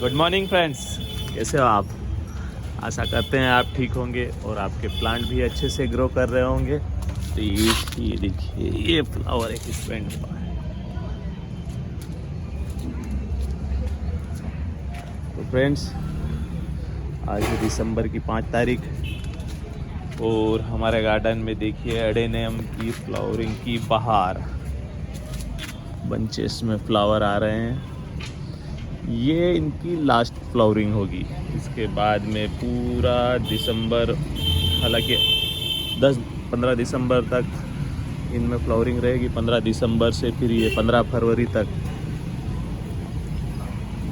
Good morning friends, कैसे हो आप। आशा करते हैं आप ठीक होंगे और आपके प्लांट भी अच्छे से ग्रो कर रहे होंगे। तो ये देखिए, ये फ्लावर एक स्पेंड हुआ है। तो फ्रेंड्स, आज है दिसंबर की 5 तारीख और हमारे गार्डन में देखिए एडेनियम की फ्लावरिंग की बहार, बंचेस में फ्लावर आ रहे हैं। ये इनकी लास्ट फ्लावरिंग होगी। इसके बाद में पूरा दिसंबर, हालांकि 10-15 दिसंबर तक इनमें फ्लावरिंग रहेगी। 15 दिसंबर से फिर ये 15 फरवरी तक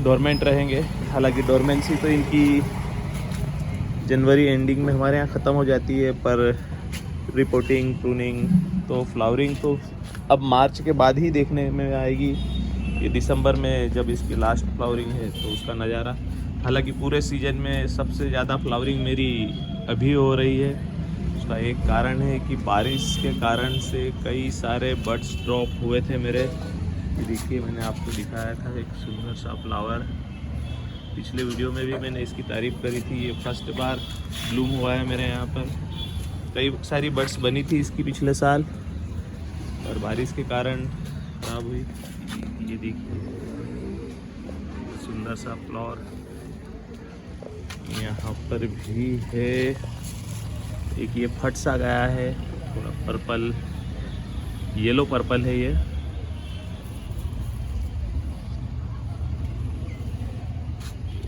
डोरमेंट रहेंगे। हालांकि डोरमेंसी तो इनकी जनवरी एंडिंग में हमारे यहाँ ख़त्म हो जाती है, पर रिपोर्टिंग, प्रूनिंग, तो फ्लावरिंग तो अब मार्च के बाद ही देखने में आएगी। ये दिसंबर में जब इसकी लास्ट फ्लावरिंग है तो उसका नज़ारा, हालांकि पूरे सीज़न में सबसे ज़्यादा फ्लावरिंग मेरी अभी हो रही है। उसका एक कारण है कि बारिश के कारण से कई सारे बड्स ड्रॉप हुए थे मेरे। ये देखिए, मैंने आपको दिखाया था एक सुंदर सा फ्लावर, पिछले वीडियो में भी मैंने इसकी तारीफ़ करी थी। ये फर्स्ट बार ब्लूम हुआ है मेरे यहाँ पर। कई सारी बड्स बनी थी इसकी पिछले साल, और बारिश के कारण खराब हुई। ये देखिए, सुंदर सा फ्लावर यहाँ पर भी है। एक ये फट सा गया है, थोड़ा पर्पल, येलो पर्पल है ये।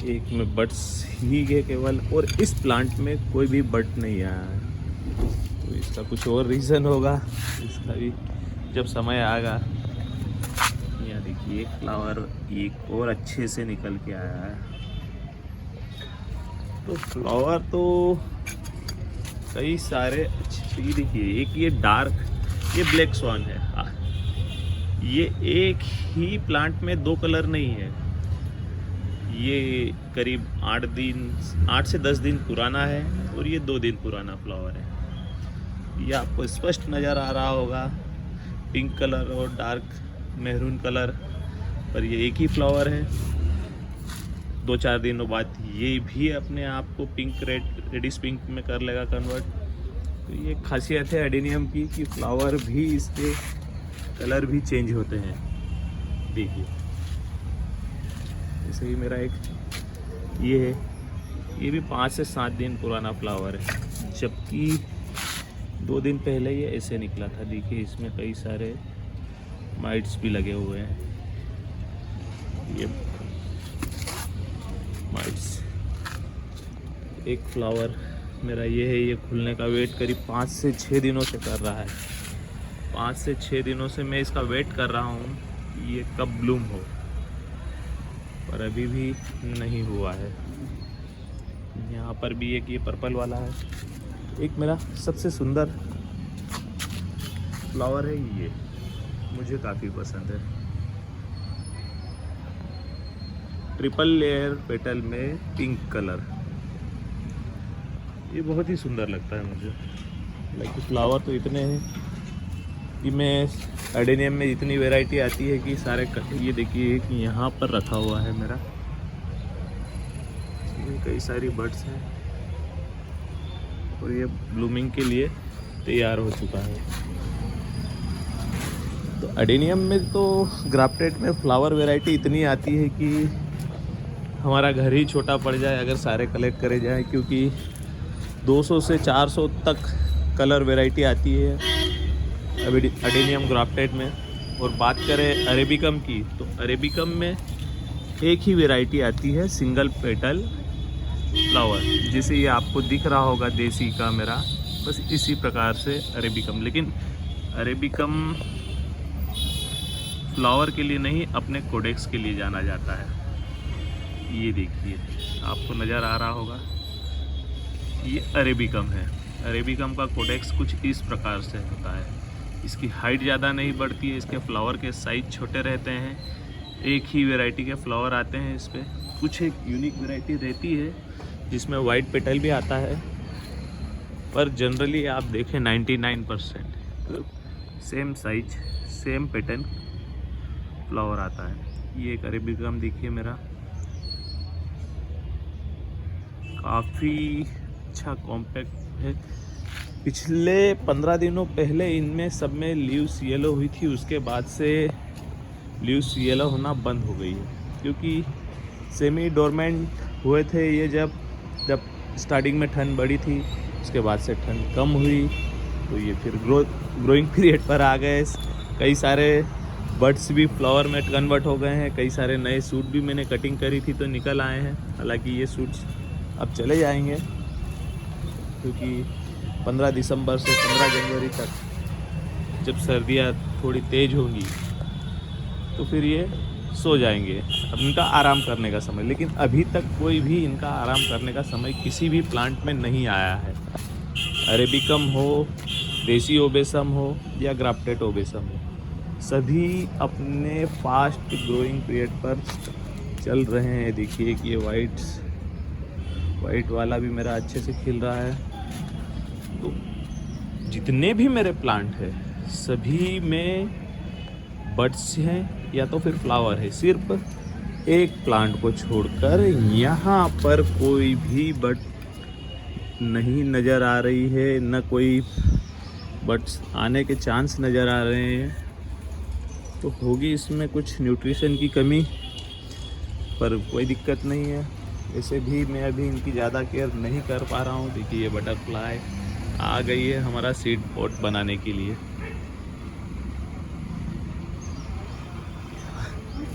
एक में बड्स ही है केवल, और इस प्लांट में कोई भी बड नहीं आया है। तो इसका कुछ और रीज़न होगा, इसका भी जब समय आएगा। यहाँ देखिए, एक फ्लावर एक और अच्छे से निकल के आया है। तो फ्लावर तो कई सारे अच्छे। ये देखिए, एक ये डार्क, ये ब्लैक स्वान है। ये एक ही प्लांट में 2 कलर नहीं है। ये करीब 8 से 10 दिन पुराना है और ये 2 दिन पुराना फ्लावर है। ये आपको स्पष्ट नज़र आ रहा होगा, पिंक कलर और डार्क मैरून कलर, पर ये एक ही फ्लावर है। 2-4 दिनों बाद ये भी अपने आप को पिंक, रेडिश पिंक में कर लेगा कन्वर्ट। तो ये खासियत है एडेनियम की कि फ्लावर भी, इसके कलर भी चेंज होते हैं। देखिए, जैसे ही मेरा एक ये है, ये भी 5 से 7 दिन पुराना फ्लावर है, जबकि 2 दिन पहले ये ऐसे निकला था। देखिए, इसमें कई सारे माइट्स भी लगे हुए हैं। ये माइट्स, एक फ्लावर मेरा ये है, ये खुलने का वेट करीब 5 से 6 दिनों से कर रहा है। 5 से 6 दिनों से मैं इसका वेट कर रहा हूँ कि ये कब ब्लूम हो, पर अभी भी नहीं हुआ है। यहाँ पर भी एक ये पर्पल वाला है। एक मेरा सबसे सुंदर फ्लावर है, ये मुझे काफ़ी पसंद है। ट्रिपल लेयर पेटल में पिंक कलर, ये बहुत ही सुंदर लगता है मुझे। लाइक फ्लावर तो इतने हैं कि मैं एडेनियम में इतनी वैरायटी आती है कि सारे ये देखिए कि यहाँ पर रखा हुआ है मेरा, इसमें कई सारी बड्स हैं और ये ब्लूमिंग के लिए तैयार हो चुका है। तो एडेनियम में तो ग्राफ्टेड में फ्लावर वैरायटी इतनी आती है कि हमारा घर ही छोटा पड़ जाए अगर सारे कलेक्ट करे जाए, क्योंकि 200 से 400 तक कलर वैरायटी आती है एडेनियम ग्राफ्टेड में। और बात करें अरेबिकम की, तो अरेबिकम में एक ही वैरायटी आती है, सिंगल पेटल फ्लावर, जिसे ये आपको दिख रहा होगा देसी का मेरा, बस इसी प्रकार से अरेबिकम। लेकिन अरेबिकम फ्लावर के लिए नहीं, अपने कोडेक्स के लिए जाना जाता है। ये देखिए, आपको नज़र आ रहा होगा, ये अरेबिकम है। अरेबिकम का कोडेक्स कुछ इस प्रकार से होता है। इसकी हाइट ज़्यादा नहीं बढ़ती है, इसके फ्लावर के साइज छोटे रहते हैं, एक ही वैरायटी के फ्लावर आते हैं इस पर। कुछ एक यूनिक वैरायटी रहती है जिसमें वाइट पेटल भी आता है, पर जनरली आप देखें 99% same size, same pattern flower आता है। ये एक अरेबिकम देखिए मेरा, काफ़ी अच्छा कॉम्पैक्ट है। पिछले 15 दिनों पहले इनमें सब में लीव्स येलो हुई थी, उसके बाद से लीव्स येलो होना बंद हो गई है, क्योंकि सेमी डोरमेंट हुए थे ये जब स्टार्टिंग में ठंड बढ़ी थी, उसके बाद से ठंड कम हुई तो ये फिर ग्रोइंग पीरियड पर आ गए। कई सारे बर्ड्स भी फ्लावर में कन्वर्ट हो गए हैं, कई सारे नए सूट भी मैंने कटिंग करी थी तो निकल आए हैं। हालांकि ये सूट्स अब चले जाएंगे, क्योंकि 15 दिसंबर से 15 जनवरी तक जब सर्दियाँ थोड़ी तेज़ होंगी तो फिर ये सो जाएंगे। अब इनका आराम करने का समय, लेकिन अभी तक कोई भी इनका आराम करने का समय किसी भी प्लांट में नहीं आया है। अरेबिकम हो, देसी ओबेसम हो या ग्राफ्टेड ओबेसम हो, सभी अपने फास्ट ग्रोइंग पीरियड पर चल रहे हैं। देखिए कि ये वाइट वाला भी मेरा अच्छे से खिल रहा है। तो जितने भी मेरे प्लांट हैं सभी में बड्स हैं या तो फिर फ्लावर है। सिर्फ एक प्लांट को छोड़कर यहाँ पर कोई भी बड नहीं नज़र आ रही है, न कोई बड्स आने के चांस नज़र आ रहे हैं। तो होगी इसमें कुछ न्यूट्रिशन की कमी, पर कोई दिक्कत नहीं है। वैसे भी मैं अभी इनकी ज़्यादा केयर नहीं कर पा रहा हूँ। देखिए ये बटरफ्लाई आ गई है हमारा सीड पॉट बनाने के लिए।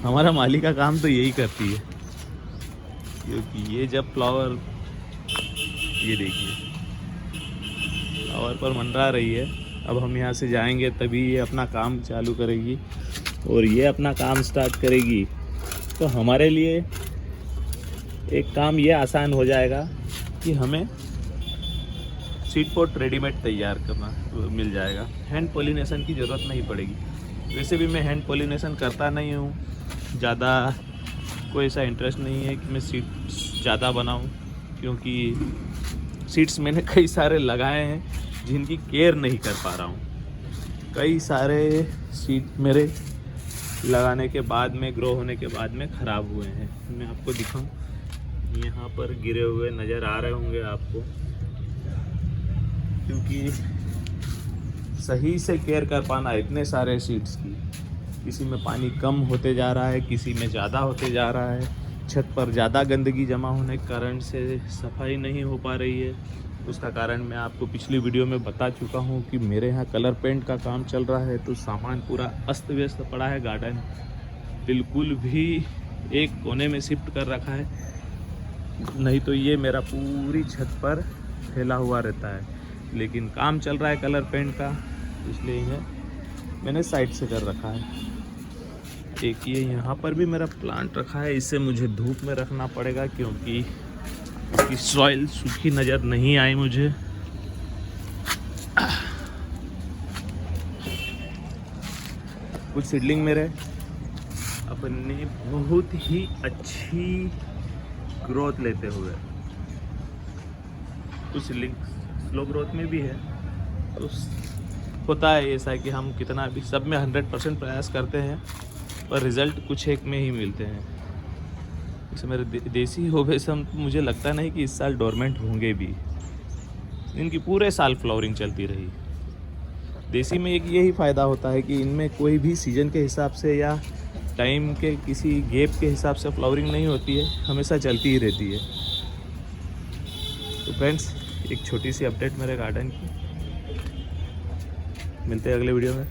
हमारा माली का काम तो यही करती है, क्योंकि ये जब फ्लावर, ये देखिए फ्लावर पर मंडरा रही है। अब हम यहाँ से जाएंगे तभी ये अपना काम चालू करेगी, और ये अपना काम स्टार्ट करेगी तो हमारे लिए एक काम ये आसान हो जाएगा कि हमें सीड पॉट रेडीमेड तैयार करना मिल जाएगा। हैंड पॉलिनेशन की ज़रूरत नहीं पड़ेगी। वैसे भी मैं हैंड पॉलिनेशन करता नहीं हूँ, ज़्यादा कोई ऐसा इंटरेस्ट नहीं है कि मैं सीड्स ज़्यादा बनाऊँ, क्योंकि सीड्स मैंने कई सारे लगाए हैं जिनकी केयर नहीं कर पा रहा हूँ। कई सारे सीड मेरे लगाने के बाद में, ग्रो होने के बाद में ख़राब हुए हैं। मैं आपको दिखाऊं, यहाँ पर गिरे हुए नज़र आ रहे होंगे आपको, क्योंकि सही से केयर कर पाना इतने सारे सीड्स की, किसी में पानी कम होते जा रहा है, किसी में ज़्यादा होते जा रहा है, छत पर ज़्यादा गंदगी जमा होने के कारण से सफाई नहीं हो पा रही है। उसका कारण मैं आपको पिछली वीडियो में बता चुका हूँ कि मेरे यहाँ कलर पेंट का काम चल रहा है, तो सामान पूरा अस्त व्यस्त पड़ा है। गार्डन बिल्कुल भी एक कोने में शिफ्ट कर रखा है, नहीं तो ये मेरा पूरी छत पर फैला हुआ रहता है। लेकिन काम चल रहा है कलर पेंट का, इसलिए इन्हें मैंने साइड से कर रखा है। एक ये यहाँ पर भी मेरा प्लांट रखा है, इसे मुझे धूप में रखना पड़ेगा, क्योंकि सॉइल सूखी नज़र नहीं आई मुझे। कुछ सीडलिंग मेरे अपने बहुत ही अच्छी ग्रोथ लेते हुए, कुछ सीडलिंग स्लो ग्रोथ में भी है। तो होता है ऐसा कि हम कितना भी सब में 100% प्रयास करते हैं, पर रिज़ल्ट कुछ एक में ही मिलते हैं। जैसे मेरे देसी ओबेसम मुझे लगता नहीं कि इस साल डोरमेंट होंगे भी, इनकी पूरे साल फ्लावरिंग चलती रही। देसी में एक यही फ़ायदा होता है कि इनमें कोई भी सीज़न के हिसाब से या टाइम के किसी गैप के हिसाब से फ्लावरिंग नहीं होती है, हमेशा चलती ही रहती है। तो फ्रेंड्स, एक छोटी सी अपडेट मेरे गार्डन की। मिलते हैं अगले वीडियो में।